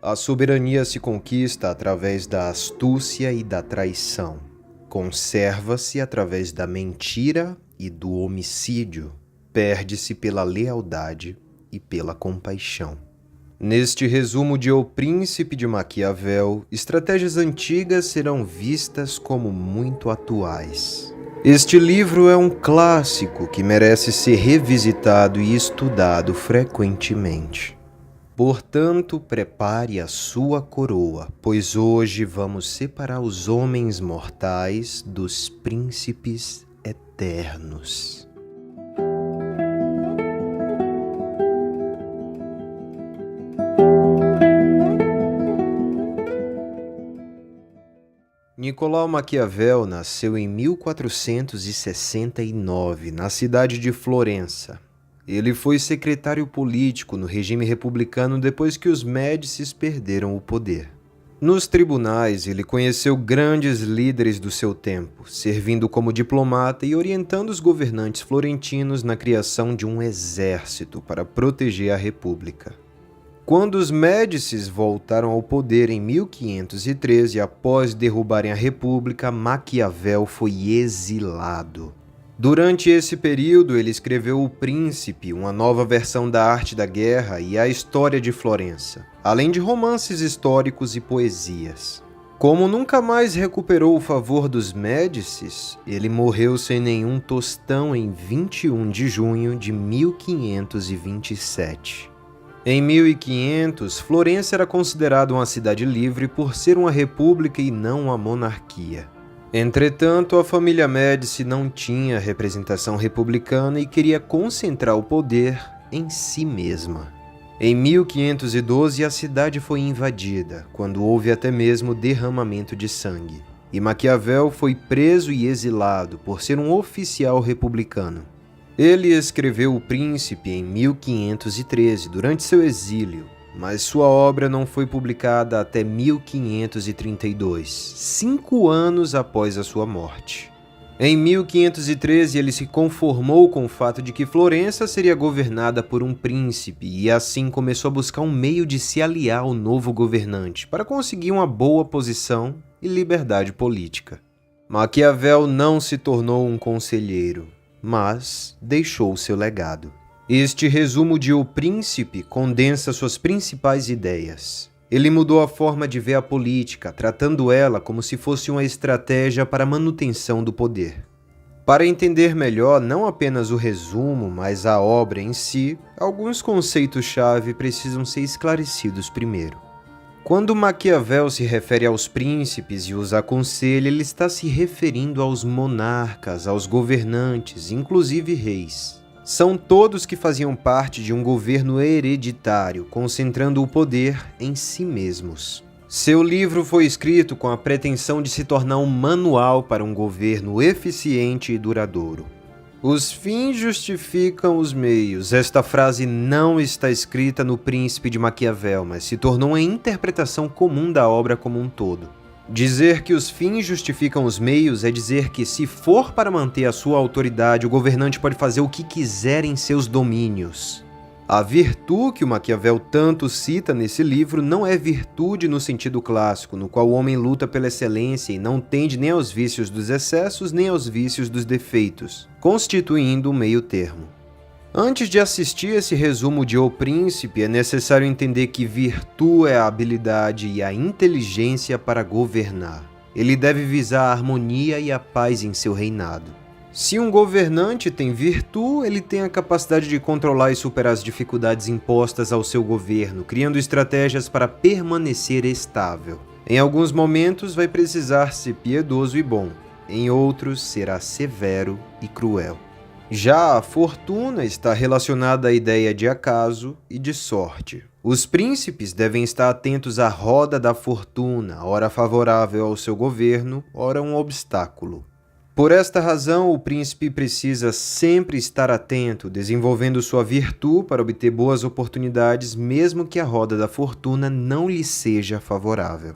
A soberania se conquista através da astúcia e da traição. Conserva-se através da mentira e do homicídio. Perde-se pela lealdade e pela compaixão. Neste resumo de O Príncipe de Maquiavel, estratégias antigas serão vistas como muito atuais. Este livro é um clássico que merece ser revisitado e estudado frequentemente. Portanto, prepare a sua coroa, pois hoje vamos separar os homens mortais dos príncipes eternos. Nicolau Maquiavel nasceu em 1469, na cidade de Florença. Ele foi secretário político no regime republicano depois que os Médicis perderam o poder. Nos tribunais, ele conheceu grandes líderes do seu tempo, servindo como diplomata e orientando os governantes florentinos na criação de um exército para proteger a república. Quando os Médicis voltaram ao poder em 1513, após derrubarem a república, Maquiavel foi exilado. Durante esse período, ele escreveu O Príncipe, uma nova versão da arte da guerra e a história de Florença, além de romances históricos e poesias. Como nunca mais recuperou o favor dos Médicis, ele morreu sem nenhum tostão em 21 de junho de 1527. Em 1500, Florença era considerada uma cidade livre por ser uma república e não uma monarquia. Entretanto, a família Médici não tinha representação republicana e queria concentrar o poder em si mesma. Em 1512, a cidade foi invadida, quando houve até mesmo derramamento de sangue, e Maquiavel foi preso e exilado por ser um oficial republicano. Ele escreveu O Príncipe em 1513, durante seu exílio, mas sua obra não foi publicada até 1532, 5 anos após a sua morte. Em 1513, ele se conformou com o fato de que Florença seria governada por um príncipe e assim começou a buscar um meio de se aliar ao novo governante para conseguir uma boa posição e liberdade política. Maquiavel não se tornou um conselheiro, mas deixou seu legado. Este resumo de O Príncipe condensa suas principais ideias. Ele mudou a forma de ver a política, tratando ela como se fosse uma estratégia para a manutenção do poder. Para entender melhor não apenas o resumo, mas a obra em si, alguns conceitos-chave precisam ser esclarecidos primeiro. Quando Maquiavel se refere aos príncipes e os aconselha, ele está se referindo aos monarcas, aos governantes, inclusive reis. São todos que faziam parte de um governo hereditário, concentrando o poder em si mesmos. Seu livro foi escrito com a pretensão de se tornar um manual para um governo eficiente e duradouro. Os fins justificam os meios. Esta frase não está escrita no Príncipe de Maquiavel, mas se tornou uma interpretação comum da obra como um todo. Dizer que os fins justificam os meios é dizer que, se for para manter a sua autoridade, o governante pode fazer o que quiser em seus domínios. A virtude que o Maquiavel tanto cita nesse livro não é virtude no sentido clássico, no qual o homem luta pela excelência e não tende nem aos vícios dos excessos nem aos vícios dos defeitos, constituindo um meio termo. Antes de assistir esse resumo de O Príncipe, é necessário entender que virtude é a habilidade e a inteligência para governar. Ele deve visar a harmonia e a paz em seu reinado. Se um governante tem virtude, ele tem a capacidade de controlar e superar as dificuldades impostas ao seu governo, criando estratégias para permanecer estável. Em alguns momentos vai precisar ser piedoso e bom, em outros será severo e cruel. Já a fortuna está relacionada à ideia de acaso e de sorte. Os príncipes devem estar atentos à roda da fortuna, ora favorável ao seu governo, ora um obstáculo. Por esta razão, o príncipe precisa sempre estar atento, desenvolvendo sua virtude para obter boas oportunidades, mesmo que a roda da fortuna não lhe seja favorável.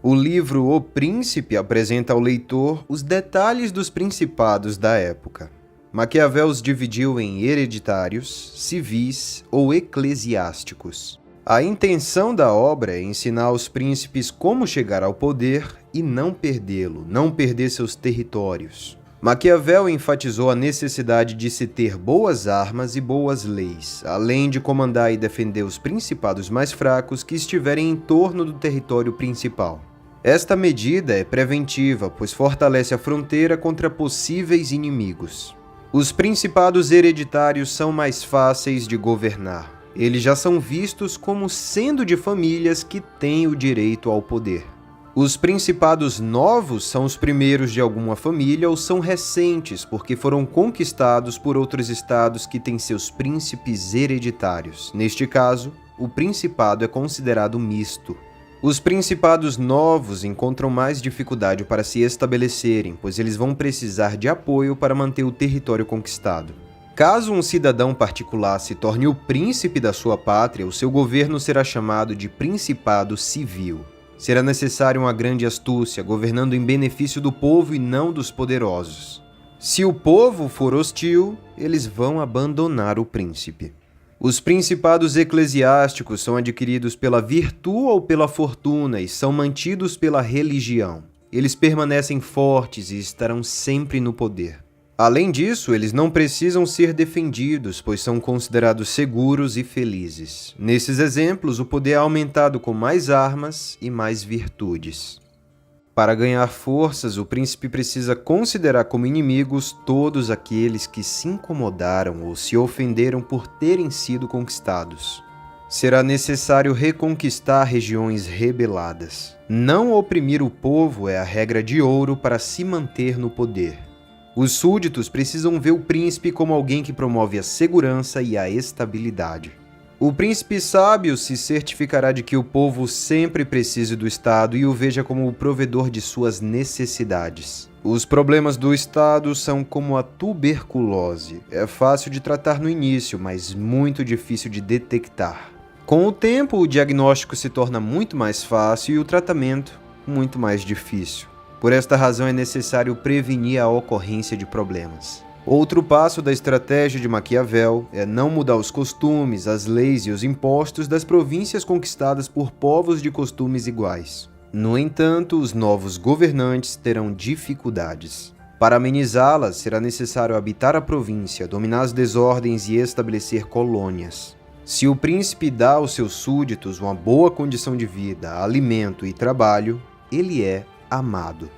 O livro O Príncipe apresenta ao leitor os detalhes dos principados da época. Maquiavel os dividiu em hereditários, civis ou eclesiásticos. A intenção da obra é ensinar aos príncipes como chegar ao poder e não perdê-lo, não perder seus territórios. Maquiavel enfatizou a necessidade de se ter boas armas e boas leis, além de comandar e defender os principados mais fracos que estiverem em torno do território principal. Esta medida é preventiva, pois fortalece a fronteira contra possíveis inimigos. Os principados hereditários são mais fáceis de governar. Eles já são vistos como sendo de famílias que têm o direito ao poder. Os principados novos são os primeiros de alguma família ou são recentes porque foram conquistados por outros estados que têm seus príncipes hereditários. Neste caso, o principado é considerado misto. Os principados novos encontram mais dificuldade para se estabelecerem, pois eles vão precisar de apoio para manter o território conquistado. Caso um cidadão particular se torne o príncipe da sua pátria, o seu governo será chamado de principado civil. Será necessária uma grande astúcia, governando em benefício do povo e não dos poderosos. Se o povo for hostil, eles vão abandonar o príncipe. Os principados eclesiásticos são adquiridos pela virtude ou pela fortuna e são mantidos pela religião. Eles permanecem fortes e estarão sempre no poder. Além disso, eles não precisam ser defendidos, pois são considerados seguros e felizes. Nesses exemplos, o poder é aumentado com mais armas e mais virtudes. Para ganhar forças, o príncipe precisa considerar como inimigos todos aqueles que se incomodaram ou se ofenderam por terem sido conquistados. Será necessário reconquistar regiões rebeladas. Não oprimir o povo é a regra de ouro para se manter no poder. Os súditos precisam ver o príncipe como alguém que promove a segurança e a estabilidade. O príncipe sábio se certificará de que o povo sempre precise do Estado e o veja como o provedor de suas necessidades. Os problemas do Estado são como a tuberculose. É fácil de tratar no início, mas muito difícil de detectar. Com o tempo, o diagnóstico se torna muito mais fácil e o tratamento muito mais difícil. Por esta razão é necessário prevenir a ocorrência de problemas. Outro passo da estratégia de Maquiavel é não mudar os costumes, as leis e os impostos das províncias conquistadas por povos de costumes iguais. No entanto, os novos governantes terão dificuldades. Para amenizá-las, será necessário habitar a província, dominar as desordens e estabelecer colônias. Se o príncipe dá aos seus súditos uma boa condição de vida, alimento e trabalho, ele é amado.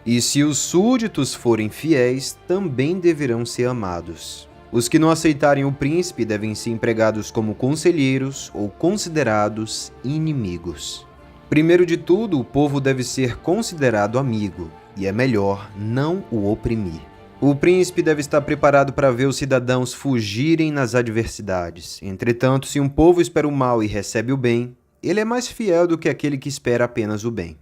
E se os súditos forem fiéis, também deverão ser amados. Os que não aceitarem o príncipe devem ser empregados como conselheiros ou considerados inimigos. Primeiro de tudo, o povo deve ser considerado amigo, e é melhor não o oprimir. O príncipe deve estar preparado para ver os cidadãos fugirem nas adversidades. Entretanto, se um povo espera o mal e recebe o bem, ele é mais fiel do que aquele que espera apenas o bem.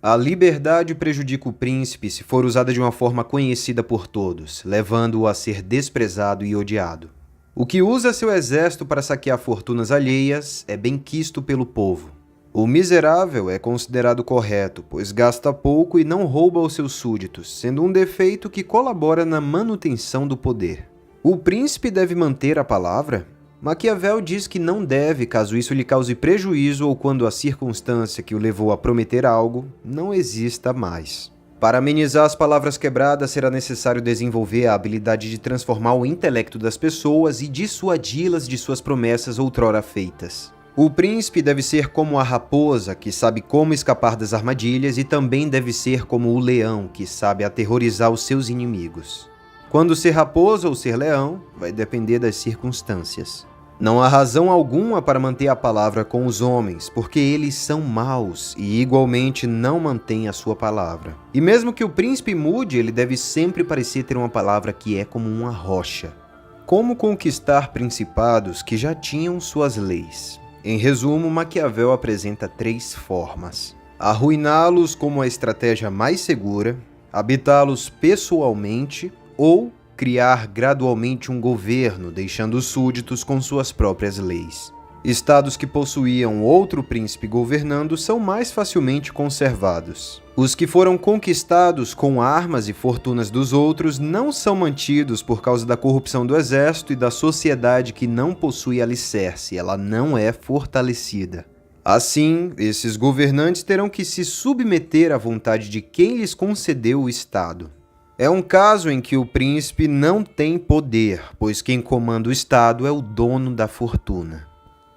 A liberdade prejudica o príncipe se for usada de uma forma conhecida por todos, levando-o a ser desprezado e odiado. O que usa seu exército para saquear fortunas alheias é bem quisto pelo povo. O miserável é considerado correto, pois gasta pouco e não rouba aos seus súditos, sendo um defeito que colabora na manutenção do poder. O príncipe deve manter a palavra? Maquiavel diz que não deve, caso isso lhe cause prejuízo ou quando a circunstância que o levou a prometer algo não exista mais. Para amenizar as palavras quebradas, será necessário desenvolver a habilidade de transformar o intelecto das pessoas e dissuadi-las de suas promessas outrora feitas. O príncipe deve ser como a raposa, que sabe como escapar das armadilhas, e também deve ser como o leão, que sabe aterrorizar os seus inimigos. Quando ser raposa ou ser leão, vai depender das circunstâncias. Não há razão alguma para manter a palavra com os homens, porque eles são maus e igualmente não mantêm a sua palavra. E mesmo que o príncipe mude, ele deve sempre parecer ter uma palavra que é como uma rocha. Como conquistar principados que já tinham suas leis? Em resumo, Maquiavel apresenta 3 formas: arruiná-los como a estratégia mais segura, habitá-los pessoalmente ou criar gradualmente um governo, deixando os súditos com suas próprias leis. Estados que possuíam outro príncipe governando são mais facilmente conservados. Os que foram conquistados com armas e fortunas dos outros não são mantidos por causa da corrupção do exército e da sociedade que não possui alicerce, ela não é fortalecida. Assim, esses governantes terão que se submeter à vontade de quem lhes concedeu o Estado. É um caso em que o príncipe não tem poder, pois quem comanda o Estado é o dono da fortuna.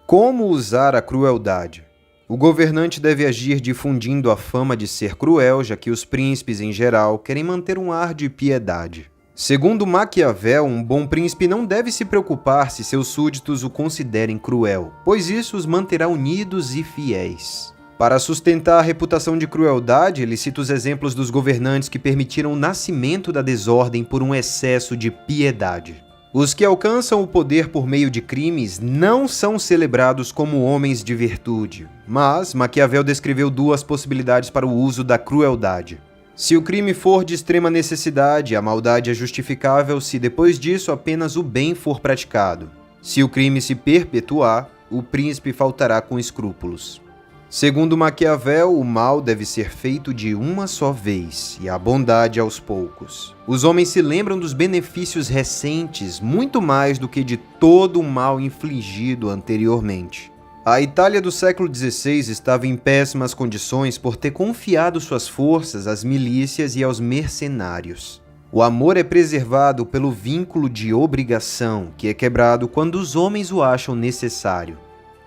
Como usar a crueldade? O governante deve agir difundindo a fama de ser cruel, já que os príncipes, em geral, querem manter um ar de piedade. Segundo Maquiavel, um bom príncipe não deve se preocupar se seus súditos o considerem cruel, pois isso os manterá unidos e fiéis. Para sustentar a reputação de crueldade, ele cita os exemplos dos governantes que permitiram o nascimento da desordem por um excesso de piedade. Os que alcançam o poder por meio de crimes não são celebrados como homens de virtude, mas Maquiavel descreveu duas possibilidades para o uso da crueldade. Se o crime for de extrema necessidade, a maldade é justificável se depois disso apenas o bem for praticado. Se o crime se perpetuar, o príncipe faltará com escrúpulos. Segundo Maquiavel, o mal deve ser feito de uma só vez e a bondade aos poucos. Os homens se lembram dos benefícios recentes muito mais do que de todo o mal infligido anteriormente. A Itália do século XVI estava em péssimas condições por ter confiado suas forças às milícias e aos mercenários. O amor é preservado pelo vínculo de obrigação, que é quebrado quando os homens o acham necessário.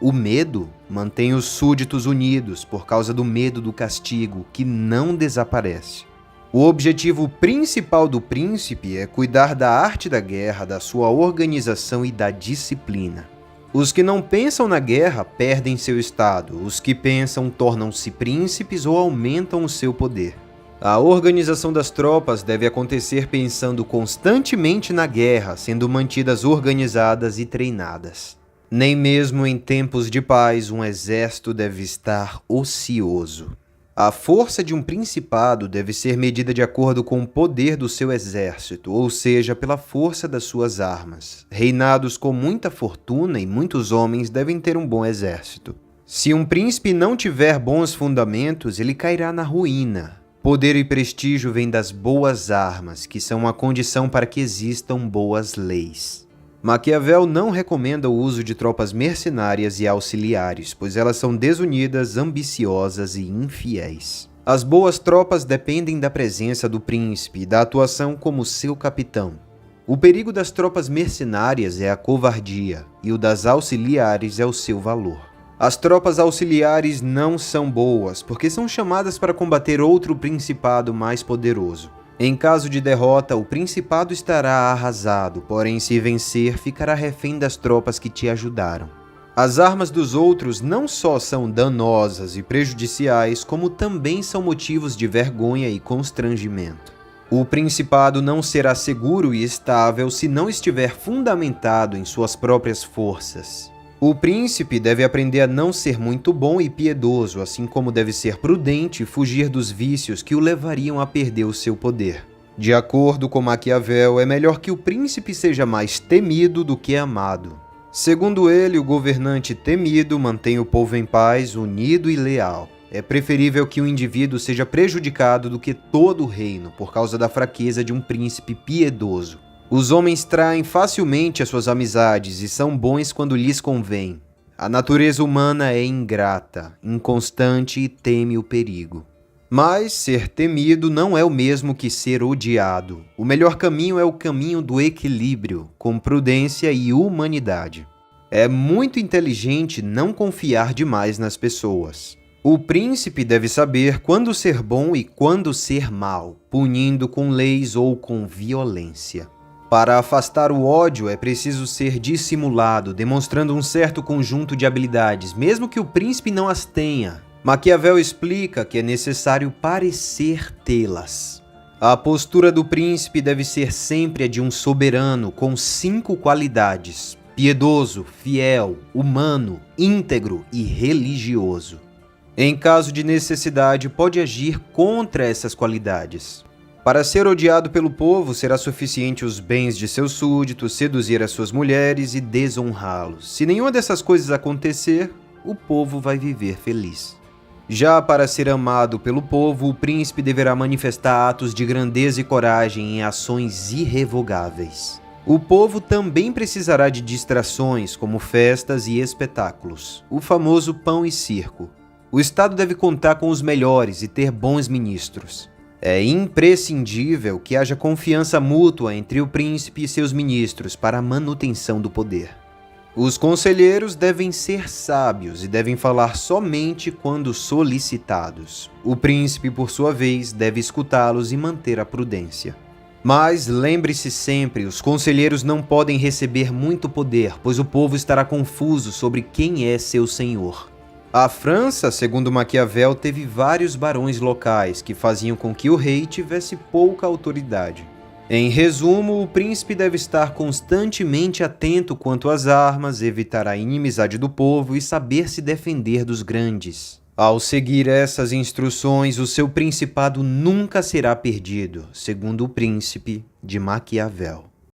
O medo mantém os súditos unidos por causa do medo do castigo, que não desaparece. O objetivo principal do príncipe é cuidar da arte da guerra, da sua organização e da disciplina. Os que não pensam na guerra perdem seu estado, os que pensam tornam-se príncipes ou aumentam o seu poder. A organização das tropas deve acontecer pensando constantemente na guerra, sendo mantidas organizadas e treinadas. Nem mesmo em tempos de paz um exército deve estar ocioso. A força de um principado deve ser medida de acordo com o poder do seu exército, ou seja, pela força das suas armas. Reinados com muita fortuna e muitos homens devem ter um bom exército. Se um príncipe não tiver bons fundamentos, ele cairá na ruína. Poder e prestígio vêm das boas armas, que são uma condição para que existam boas leis. Maquiavel não recomenda o uso de tropas mercenárias e auxiliares, pois elas são desunidas, ambiciosas e infiéis. As boas tropas dependem da presença do príncipe e da atuação como seu capitão. O perigo das tropas mercenárias é a covardia, e o das auxiliares é o seu valor. As tropas auxiliares não são boas, porque são chamadas para combater outro principado mais poderoso. Em caso de derrota, o principado estará arrasado, porém se vencer, ficará refém das tropas que te ajudaram. As armas dos outros não só são danosas e prejudiciais, como também são motivos de vergonha e constrangimento. O principado não será seguro e estável se não estiver fundamentado em suas próprias forças. O príncipe deve aprender a não ser muito bom e piedoso, assim como deve ser prudente e fugir dos vícios que o levariam a perder o seu poder. De acordo com Maquiavel, é melhor que o príncipe seja mais temido do que amado. Segundo ele, o governante temido mantém o povo em paz, unido e leal. É preferível que o indivíduo seja prejudicado do que todo o reino, por causa da fraqueza de um príncipe piedoso. Os homens traem facilmente as suas amizades e são bons quando lhes convém. A natureza humana é ingrata, inconstante e teme o perigo. Mas ser temido não é o mesmo que ser odiado. O melhor caminho é o caminho do equilíbrio, com prudência e humanidade. É muito inteligente não confiar demais nas pessoas. O príncipe deve saber quando ser bom e quando ser mau, punindo com leis ou com violência. Para afastar o ódio é preciso ser dissimulado, demonstrando um certo conjunto de habilidades, mesmo que o príncipe não as tenha. Maquiavel explica que é necessário parecer tê-las. A postura do príncipe deve ser sempre a de um soberano com 5 qualidades: piedoso, fiel, humano, íntegro e religioso. Em caso de necessidade, pode agir contra essas qualidades. Para ser odiado pelo povo, será suficiente os bens de seus súditos, seduzir as suas mulheres e desonrá-los. Se nenhuma dessas coisas acontecer, o povo vai viver feliz. Já para ser amado pelo povo, o príncipe deverá manifestar atos de grandeza e coragem em ações irrevogáveis. O povo também precisará de distrações, como festas e espetáculos, o famoso pão e circo. O Estado deve contar com os melhores e ter bons ministros. É imprescindível que haja confiança mútua entre o príncipe e seus ministros para a manutenção do poder. Os conselheiros devem ser sábios e devem falar somente quando solicitados. O príncipe, por sua vez, deve escutá-los e manter a prudência. Mas lembre-se sempre, os conselheiros não podem receber muito poder, pois o povo estará confuso sobre quem é seu senhor. A França, segundo Maquiavel, teve vários barões locais que faziam com que o rei tivesse pouca autoridade. Em resumo, o príncipe deve estar constantemente atento quanto às armas, evitar a inimizade do povo e saber se defender dos grandes. Ao seguir essas instruções, o seu principado nunca será perdido, segundo o Príncipe de Maquiavel.